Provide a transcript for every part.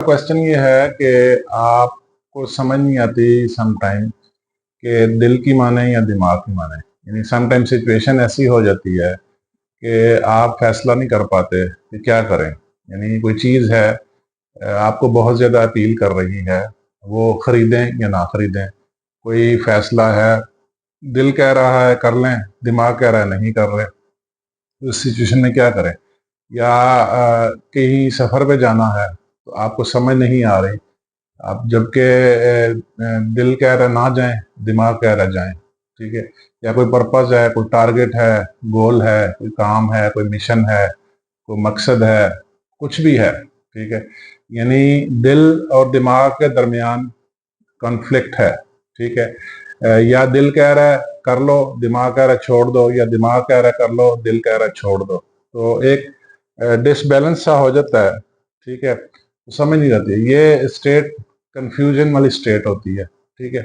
Question ये है कि आपको समझ नहीं आती समटाइम कि दिल की माने या दिमाग की माने। यानी समटाइम सिचुएशन ऐसी हो जाती है कि आप फैसला नहीं कर पाते कि क्या करें। यानी कोई चीज़ है, आपको बहुत ज़्यादा अपील कर रही है, वो खरीदें या ना खरीदें। कोई फैसला है, दिल कह रहा है कर लें, दिमाग कह रहा है नहीं कर रहे। तो इस सिचुएशन में क्या करें? या कहीं सफ़र पे जाना है तो आपको समझ नहीं आ रही, आप जबकि दिल कह रहा है ना जाएं, दिमाग कह रहा है जाएं। ठीक है। या कोई पर्पस है, कोई टारगेट है, गोल है, कोई काम है, कोई मिशन है, कोई मकसद है, कुछ भी है। ठीक है। यानी दिल और दिमाग के दरमियान कॉन्फ्लिक्ट है। ठीक है। या दिल कह रहा है कर लो, दिमाग कह रहा है छोड़ दो, या दिमाग कह रहा है कर लो, दिल कह रहा है छोड़ दो। तो एक डिसबैलेंस सा हो जाता है। ठीक है। तो समझ नहीं आती, ये स्टेट कंफ्यूजन वाली स्टेट होती है। ठीक है।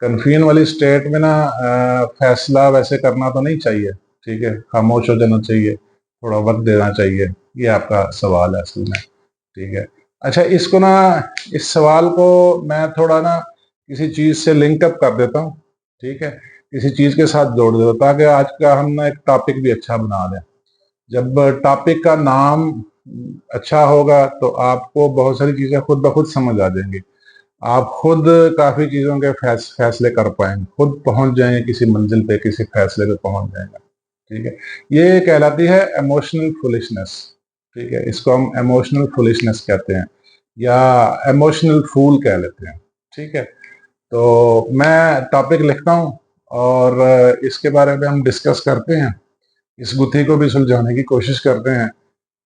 कंफ्यूजन वाली स्टेट में ना फैसला वैसे करना तो नहीं चाहिए। ठीक है। खामोश हो जाना चाहिए, थोड़ा वक्त देना चाहिए। ये आपका सवाल है असल में। ठीक है। अच्छा, इसको ना, इस सवाल को मैं थोड़ा ना किसी चीज से लिंक अप कर देता हूँ। ठीक है। किसी चीज के साथ जोड़ देता हूँ ताकि आज का हम ना एक टॉपिक भी अच्छा बना दें। जब टॉपिक का नाम अच्छा होगा तो आपको बहुत सारी चीजें खुद ब खुद समझ आ जाएंगी। आप खुद काफी चीजों के फैसले कर पाएंगे, खुद पहुंच जाएंगे किसी मंजिल पे, किसी फैसले पे पहुंच जाएंगे। ठीक है। ये कहलाती है इमोशनल फुलिशनेस। ठीक है। इसको हम इमोशनल फुलिशनेस कहते हैं, या इमोशनल फूल कह लेते हैं। ठीक है। तो मैं टॉपिक लिखता हूँ और इसके बारे में हम डिस्कस करते हैं, इस गुत्थी को भी सुलझाने की कोशिश करते हैं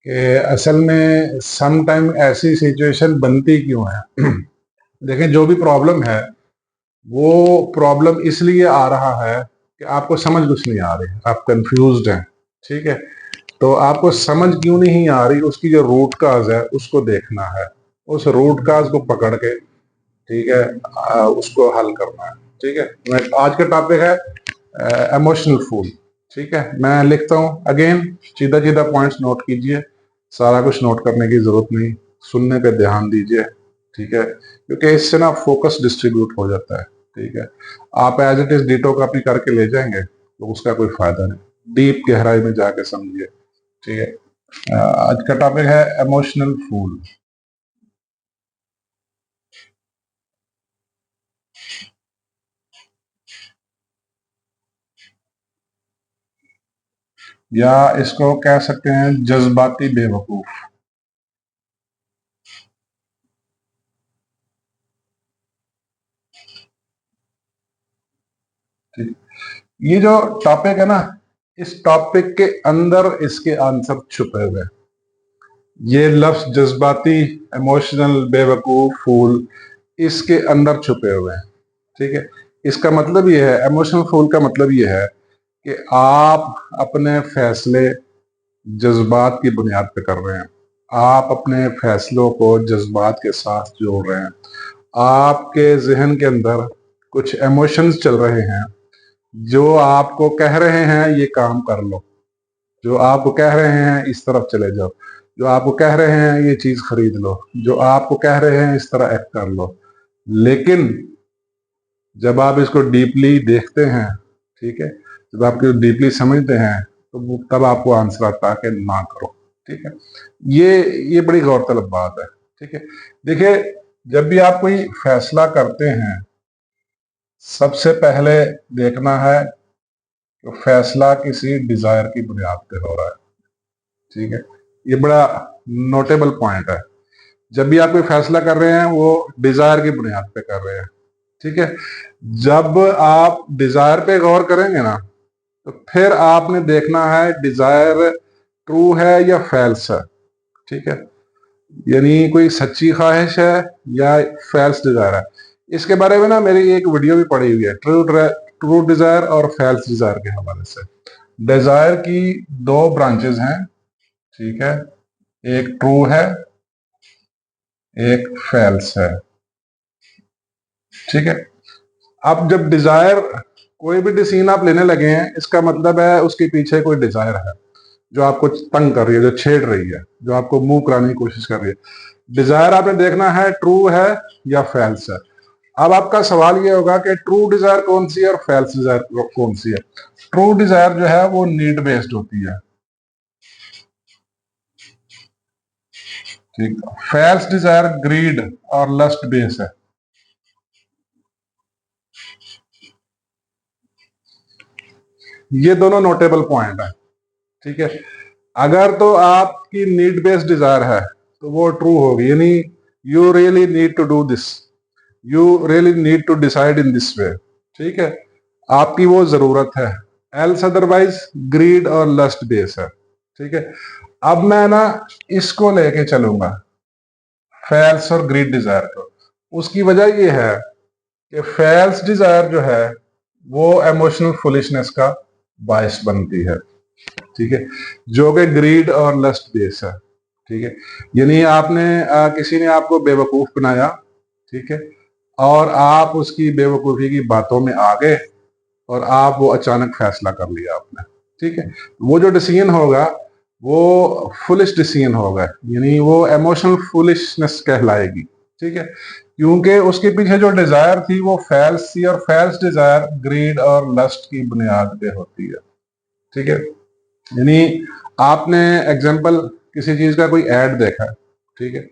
कि असल में सम टाइम ऐसी सिचुएशन बनती क्यों है। देखें, जो भी प्रॉब्लम है वो प्रॉब्लम इसलिए आ रहा है कि आपको समझ कुछ नहीं आ रही, आप कंफ्यूज्ड हैं। ठीक है। तो आपको समझ क्यों नहीं आ रही, उसकी जो रूट काज है उसको देखना है, उस रूट काज को पकड़ के, ठीक है, उसको हल करना है। ठीक है। आज का टॉपिक है इमोशनल फूल। ठीक है। मैं लिखता हूँ अगेन, सीधा सीधा पॉइंट्स नोट कीजिए, सारा कुछ नोट करने की जरूरत नहीं, सुनने पे ध्यान दीजिए। ठीक है। क्योंकि इससे ना फोकस डिस्ट्रीब्यूट हो जाता है। ठीक है। आप as it is ditto copy करके ले जाएंगे तो उसका कोई फायदा नहीं, डीप गहराई में जाके समझिए। ठीक है। आज का टॉपिक है इमोशनल फूल। या इसको कह सकते हैं जज्बाती बेवकूफ। ठीक। ये जो टॉपिक है ना, इस टॉपिक के अंदर इसके आंसर छुपे हुए हैं। ये लफ्ज जज्बाती, इमोशनल, बेवकूफ, फूल, इसके अंदर छुपे हुए हैं। ठीक है। इसका मतलब ये है, इमोशनल फूल का मतलब ये है कि आप अपने फैसले जज्बात की बुनियाद पे कर रहे हैं। आप अपने फैसलों को जज्बात के साथ जोड़ रहे हैं। आपके जहन के अंदर कुछ इमोशंस चल रहे हैं जो आपको कह रहे हैं ये काम कर लो, जो आपको कह रहे हैं इस तरफ चले जाओ, जो आपको कह रहे हैं ये चीज खरीद लो, जो आपको कह रहे हैं इस तरह एक्ट कर लो। लेकिन जब आप इसको डीपली देखते हैं, ठीक है, जब आप इसको डीपली समझते हैं तो तब आपको आंसर आता है कि ना करो। ठीक है। ये बड़ी गौरतलब बात है। ठीक है। देखिए, जब भी आप कोई फैसला करते हैं, सबसे पहले देखना है कि फैसला किसी डिजायर की बुनियाद पे हो रहा है। ठीक है। ये बड़ा नोटेबल पॉइंट है। जब भी आप कोई फैसला कर रहे हैं वो डिजायर की बुनियाद पे कर रहे हैं। ठीक है। जब आप डिजायर पे गौर करेंगे ना, तो फिर आपने देखना है डिजायर ट्रू है या फैल्स है। ठीक है। यानी कोई सच्ची ख्वाहिश है या फैल्स डिजायर है। इसके बारे में ना मेरी एक वीडियो भी पड़ी हुई है, ट्रू डिजायर और फैल्स डिजायर के हवाले से। डिजायर की दो ब्रांचेस हैं। ठीक है। एक ट्रू है, एक फैल्स है। ठीक है। अब जब डिजायर, कोई भी डिसीजन आप लेने लगे हैं, इसका मतलब है उसके पीछे कोई डिजायर है जो आपको तंग कर रही है, जो छेड़ रही है, जो आपको मूव कराने की कोशिश कर रही है। डिजायर आपने देखना है ट्रू है या फैल्स है। अब आपका सवाल ये होगा कि ट्रू डिजायर कौन सी है और फैल्स डिजायर कौन सी है। ट्रू डिजायर जो है वो नीड बेस्ड होती है, ठीक। फैल्स डिजायर ग्रीड और लस्ट बेस्ड है। ये दोनों नोटेबल पॉइंट है, ठीक है। अगर तो आपकी नीड बेस्ड डिजायर है तो वो ट्रू होगी, यानी you really need to do this, you really need to decide in this way, ठीक है, आपकी वो जरूरत है। एल्स अदरवाइज ग्रीड और लस्ट बेस है, ठीक है। अब मैं ना इसको लेके चलूंगा फैल्स और ग्रीड डिजायर को। उसकी वजह ये है कि फैल्स डिजायर जो है वो इमोशनल फुलिशनेस का बायस बनती है, ठीक है, जो कि ग्रीड और लस्ट बेस है, ठीक है। यानी आपने किसी ने आपको बेवकूफ बनाया, ठीक है, और आप उसकी बेवकूफी की बातों में आ गए और आप वो अचानक फैसला कर लिया आपने, ठीक है। वो जो डिसीजन होगा वो फुलिश डिसीजन होगा, यानी वो इमोशनल फुलिशनेस कहलाएगी, ठीक है, क्योंकि उसके पीछे जो डिजायर थी वो फैल्स थी, और फैल्स डिजायर ग्रीड और लस्ट की बुनियाद पे होती है, ठीक है। यानी आपने एग्जाम्पल किसी चीज का कोई ऐड देखा, ठीक है,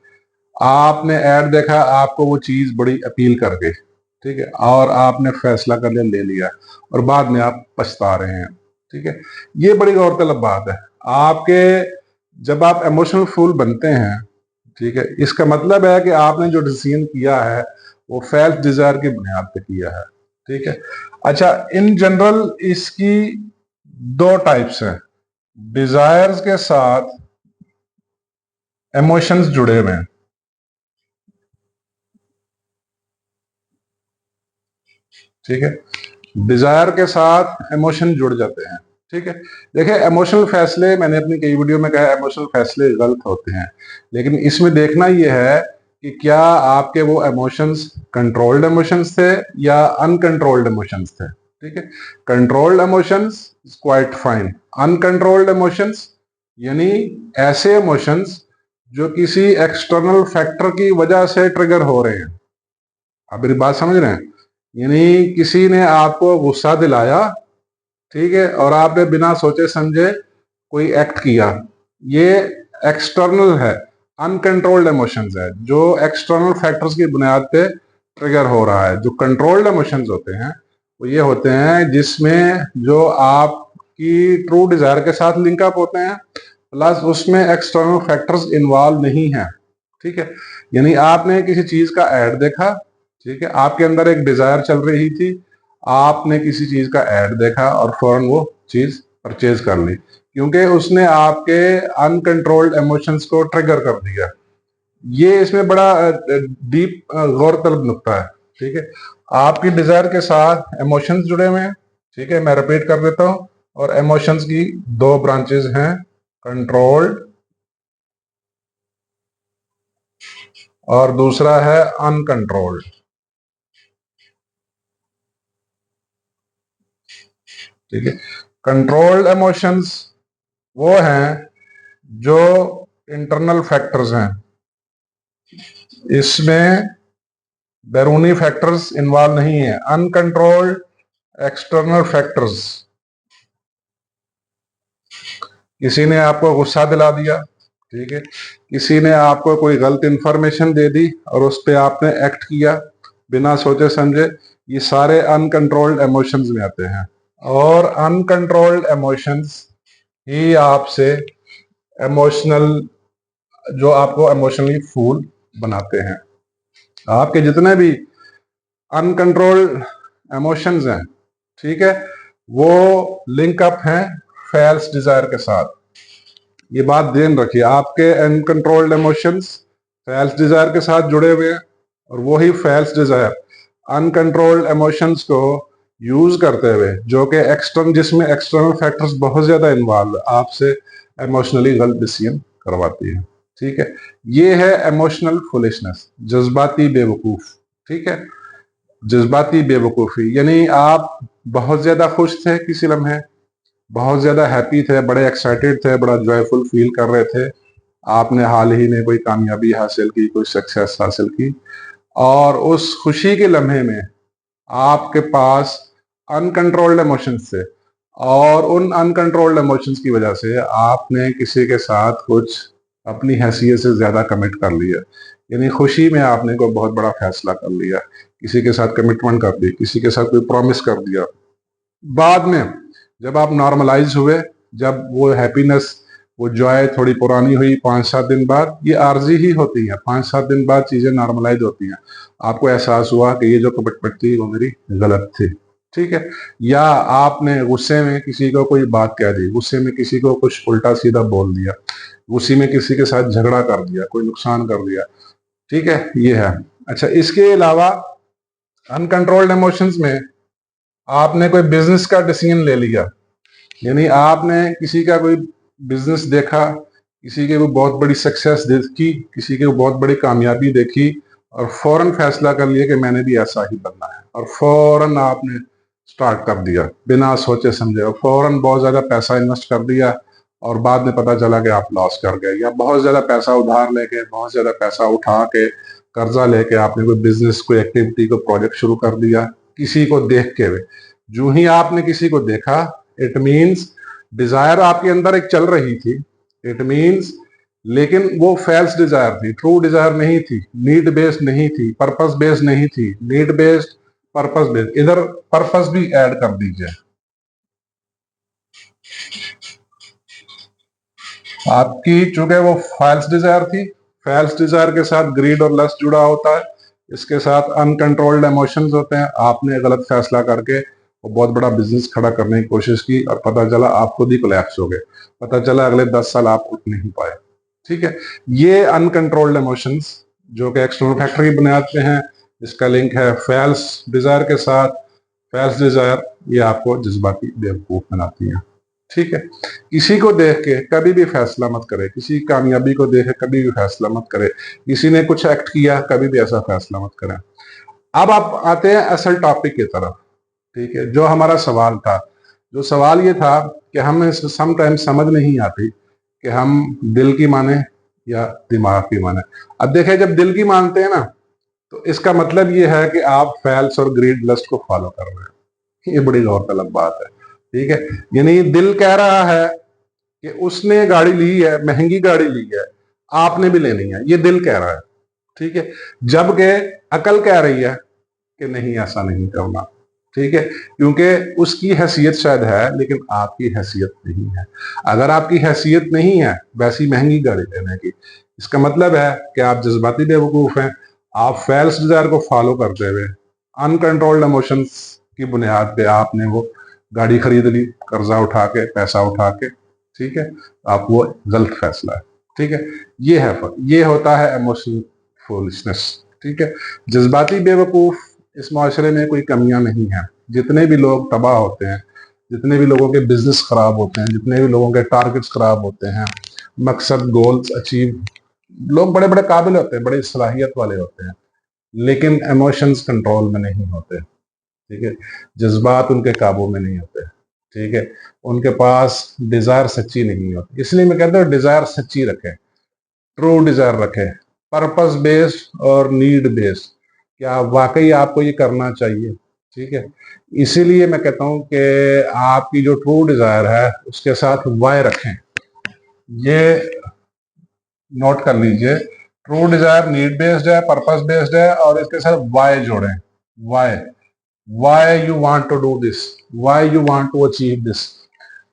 आपने ऐड देखा, आपको वो चीज बड़ी अपील कर गई, ठीक है, और आपने फैसला कर लिया, ले लिया, और बाद में आप पछता रहे हैं, ठीक है। ये बड़ी गौरतलब बात है आपके, जब आप इमोशनल फूल बनते हैं, ठीक है, इसका मतलब है कि आपने जो डिसीजन किया है वो फैल्स डिजायर की बुनियाद पे किया है, ठीक है। अच्छा, इन जनरल इसकी दो टाइप्स हैं, डिजायर्स के साथ इमोशंस जुड़े हुए हैं, ठीक है, डिजायर के साथ इमोशन जुड़ जाते हैं, ठीक है। देखिए, इमोशनल फैसले, मैंने अपनी कई वीडियो में कहा इमोशनल फैसले गलत होते हैं, लेकिन इसमें देखना यह है कि क्या आपके वो इमोशंस कंट्रोल्ड इमोशंस थे या अनकंट्रोल्ड इमोशंस थे, ठीक है। Controlled emotions is quite fine, uncontrolled emotions यानी ऐसे इमोशंस जो किसी एक्सटर्नल फैक्टर की वजह से ट्रिगर हो रहे हैं। आप मेरी बात समझ रहे हैं, यानी किसी ने आपको गुस्सा दिलाया, ठीक है, और आपने बिना सोचे समझे कोई एक्ट किया, ये एक्सटर्नल है, अनकंट्रोल्ड इमोशंस है, जो एक्सटर्नल फैक्टर्स की बुनियाद पे ट्रिगर हो रहा है। जो कंट्रोल्ड इमोशंस होते हैं वो ये होते हैं जिसमें जो आपकी ट्रू डिजायर के साथ लिंकअप होते हैं, प्लस उसमें एक्सटर्नल फैक्टर्स इन्वॉल्व नहीं है, ठीक है। यानी आपने किसी चीज का ऐड देखा, ठीक है, आपके अंदर एक डिजायर चल रही थी, आपने किसी चीज का ऐड देखा और फौरन वो चीज परचेज कर ली, क्योंकि उसने आपके अनकंट्रोल्ड इमोशंस को ट्रिगर कर दिया। ये इसमें बड़ा डीप गौरतलब नुक्ता है, ठीक है। आपकी डिजायर के साथ इमोशंस जुड़े हुए हैं, ठीक है, मैं रिपीट कर देता हूं, और इमोशंस की दो ब्रांचेस हैं, कंट्रोल्ड और दूसरा है अनकंट्रोल्ड, ठीक है। कंट्रोल्ड इमोशंस वो हैं जो इंटरनल फैक्टर्स हैं, इसमें बैरूनी फैक्टर्स इन्वॉल्व नहीं है। अनकंट्रोल्ड एक्सटर्नल फैक्टर्स, किसी ने आपको गुस्सा दिला दिया, ठीक है, किसी ने आपको कोई गलत इंफॉर्मेशन दे दी और उस पर आपने एक्ट किया बिना सोचे समझे, ये सारे अनकंट्रोल्ड इमोशंस में आते हैं। और अनकंट्रोल्ड इमोशंस ही आपसे इमोशनल, जो आपको इमोशनली फूल बनाते हैं। आपके जितने भी अनकंट्रोल्ड इमोशंस हैं, ठीक है, वो लिंकअप हैं फैल्स डिजायर के साथ। ये बात ध्यान रखिए, आपके अनकंट्रोल्ड इमोशंस फैल्स डिजायर के साथ जुड़े हुए हैं, और वही फैल्स डिजायर अनकंट्रोल्ड इमोशंस को यूज करते हुए, जो कि जिसमें एक्सटर्नल फैक्टर्स बहुत ज्यादा इन्वॉल्व, आपसे इमोशनली गलत डिसीजन करवाती है, ठीक है। ये है इमोशनल फुलिशनेस, जज्बाती बेवकूफ, ठीक है। जज्बाती बेवकूफी यानी आप बहुत ज्यादा खुश थे किसी लम्हे, बहुत ज्यादा हैप्पी थे, बड़े एक्साइटेड थे, बड़ा जॉयफुल फील कर रहे थे, आपने हाल ही में कोई कामयाबी हासिल की, कोई सक्सेस हासिल की, और उस खुशी के लम्हे में आपके पास अनकंट्रोल्ड इमोशंस थे, और उन अनकंट्रोल्ड इमोशंस की वजह से आपने किसी के साथ कुछ अपनी हैसियत से ज्यादा कमिट कर लिया। यानी खुशी में आपने कोई बहुत बड़ा फैसला कर लिया, किसी के साथ कमिटमेंट कर दी, किसी के साथ कोई प्रॉमिस कर दिया। बाद में जब आप नॉर्मलाइज हुए, जब वो हैप्पीनेस, वो जॉय थोड़ी पुरानी हुई, 5-7 दिन बाद, ये आर्जी ही होती है, 5-7 दिन बाद चीजें नॉर्मलाइज होती हैं। आपको एहसास हुआ कि ये जो कमिटमेंट थी वो मेरी गलत थी, ठीक है। या आपने गुस्से में किसी को कोई बात कह दी, गुस्से में किसी को कुछ उल्टा सीधा बोल दिया, गुस्से में किसी के साथ झगड़ा कर दिया, कोई नुकसान कर दिया, ठीक है, ये है। अच्छा, इसके अलावा अनकंट्रोल्ड इमोशंस में आपने कोई बिजनेस का डिसीजन ले लिया, यानी आपने किसी का कोई बिजनेस देखा, किसी के वो बहुत बड़ी सक्सेस देखी, किसी के वो बहुत बड़ी कामयाबी देखी, और फौरन फैसला कर लिया कि मैंने भी ऐसा ही बनना है, और फौरन आपने स्टार्ट कर दिया बिना सोचे समझे, और फौरन बहुत ज्यादा पैसा इन्वेस्ट कर दिया, और बाद में पता चला कि आप लॉस कर गए, या बहुत ज्यादा पैसा उधार लेके, बहुत ज्यादा पैसा उठा के, कर्जा लेके आपने कोई बिजनेस, कोई एक्टिविटी, को प्रोजेक्ट शुरू कर दिया किसी को देख के हुए। जो ही आपने किसी को देखा, इट मीन्स डिजायर आपके अंदर एक चल रही थी, इट मीन्स, लेकिन वो फेल्स डिजायर थी, ट्रू डिजायर नहीं थी, नीड बेस्ड नहीं थी, पर्पस बेस्ड नहीं थी, नीड बेस्ड, पर्पस बेस्ड। इधर पर्पस भी ऐड कर दीजिए। आपकी चूंकि वो फॉल्स डिजायर थी, फॉल्स डिजायर के साथ ग्रीड और लस्ट जुड़ा होता है, इसके साथ अनकंट्रोल्ड इमोशंस होते हैं। आपने गलत फैसला करके वो बहुत बड़ा बिजनेस खड़ा करने की कोशिश की, और पता चला आप खुद ही कोलैप्स हो गए, पता चला अगले 10 साल आप उठ नहीं पाए, ठीक है। ये अनकंट्रोल्ड इमोशंस जो कि एक्सटर्नल फैक्टर की बुनियाद पे हैं, इसका लिंक है फॉल्स डिजायर के साथ। फॉल्स डिजायर ये आपको जज्बाती बेवकूफ बनाती है, ठीक है। किसी को देख के कभी भी फैसला मत करे, किसी की कामयाबी को देख के कभी भी फैसला मत करे, किसी ने कुछ एक्ट किया कभी भी ऐसा फैसला मत करें। अब आप आते हैं असल टॉपिक की तरफ, ठीक है। जो हमारा सवाल था, जो सवाल ये था कि हमें समटाइम्स समझ नहीं आती कि हम दिल की माने या दिमाग की माने। अब देखें, जब दिल की मानते हैं ना, तो इसका मतलब ये है कि आप फैल्स और ग्रीड लस्ट को फॉलो कर रहे हैं। ये बड़ी गौरतलब बात है, ठीक है। यानी दिल कह रहा है कि उसने गाड़ी ली है, महंगी गाड़ी ली है, आपने भी लेनी है, ये दिल कह रहा है, ठीक है। जबकि अकल कह रही है कि नहीं, ऐसा नहीं करना, ठीक है, क्योंकि उसकी हैसियत शायद है लेकिन आपकी हैसियत नहीं है। अगर आपकी हैसियत नहीं है वैसी महंगी गाड़ी लेने की, इसका मतलब है कि आप जज्बाती बेवकूफ हैं। आप फैल्स डिजायर को फॉलो करते हुए अनकंट्रोल्ड इमोशंस की बुनियाद पे आपने वो गाड़ी खरीद ली, कर्जा उठा के, पैसा उठा के, ठीक है। आप वो गलत फैसला है, ठीक है। ये है ये होता है इमोशनल फूलिशनेस, ठीक है। जज्बाती बेवकूफ इस माशरे में कोई कमियां नहीं है। जितने भी लोग तबाह होते हैं, जितने भी लोगों के बिजनेस खराब होते हैं, जितने भी लोगों के टारगेट्स खराब होते हैं, मकसद गोल्स अचीव, लोग बड़े बड़े काबिल होते हैं, बड़ी सलाहियत वाले होते हैं, लेकिन इमोशंस कंट्रोल में नहीं होते, ठीक है। जज्बात उनके काबू में नहीं होते, ठीक है। उनके पास डिजायर सच्ची नहीं होती। इसलिए मैं कहता हूँ डिजायर सच्ची रखें, ट्रू डिजायर रखें, पर्पस बेस्ड और नीड बेस्ड। क्या वाकई आपको ये करना चाहिए, ठीक है। इसीलिए मैं कहता हूं कि आपकी जो ट्रू डिजायर है उसके साथ वाई रखें। ये नोट कर लीजिए, ट्रू डिजायर नीड बेस्ड है, पर्पस बेस्ड है, और इसके साथ वाई जोड़ें। Why, why you want to do this, why you want to achieve this,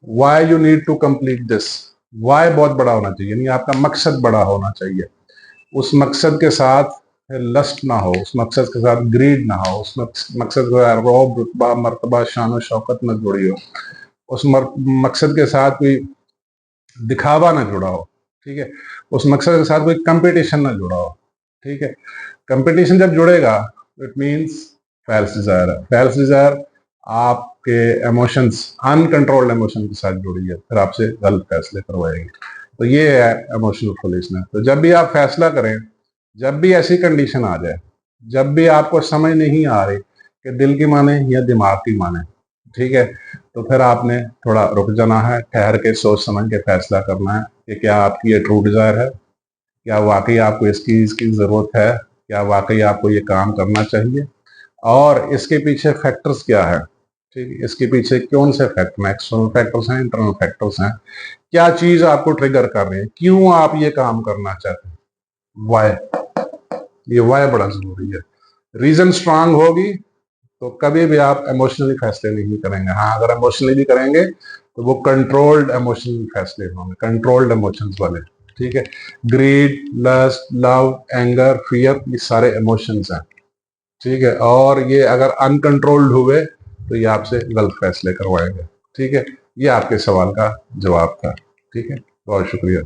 why you need to complete this. Why बहुत बड़ा होना चाहिए, यानी आपका मकसद बड़ा होना चाहिए। उस मकसद के साथ लस्ट ना हो, उस मकसद के साथ ग्रीड ना हो, उस मकसद के साथ रौब, रुतबा, मर्तबा, शान और शौकत न जुड़ी हो, उस मकसद के साथ कोई दिखावा ना जुड़ा हो, ठीक है। उस मकसद के साथ कोई कंपटीशन ना जुड़ा हो, ठीक है। कंपटीशन जब जुड़ेगा इट मीन्स फैल्स डिजायर है। फैल्स डिजायर आपके इमोशंस, अनकंट्रोल्ड इमोशन के साथ जुड़ी है, फिर आपसे गलत फैसले करवाएगी। तो ये है इमोशनल फुलिशनेस। तो जब भी आप फैसला करें, जब भी ऐसी कंडीशन आ जाए, जब भी आपको समझ नहीं आ रही कि दिल की माने या दिमाग की माने, ठीक है, तो फिर आपने थोड़ा रुक जाना है, ठहर के सोच समझ के फैसला करना है कि क्या आपकी ये ट्रू डिजायर है, क्या वाकई आपको इसकी इसकी जरूरत है, क्या वाकई आपको ये काम करना चाहिए, और इसके पीछे फैक्टर्स क्या है। ठीक है, इसके पीछे कौन से फैक्टर, एक्सटर्नल फैक्टर्स हैं, इंटरनल फैक्टर्स हैं, क्या चीज आपको ट्रिगर कर रही है, क्यों आप ये काम करना चाहते हैं, वाई। ये वाई बड़ा जरूरी है। रीजन स्ट्रांग होगी तो कभी भी आप इमोशनली फैसले नहीं करेंगे। हाँ, अगर इमोशनली भी करेंगे तो वो कंट्रोल्ड इमोशनल फैसले होंगे, कंट्रोल्ड इमोशंस वाले। ठीक है, greed, lust, love, anger, fear, ये सारे इमोशंस हैं। ठीक है, और ये अगर अनकंट्रोल्ड हुए तो ये आपसे गलत फैसले करवाएंगे। ठीक है, ये आपके सवाल का जवाब था। ठीक है, बहुत शुक्रिया।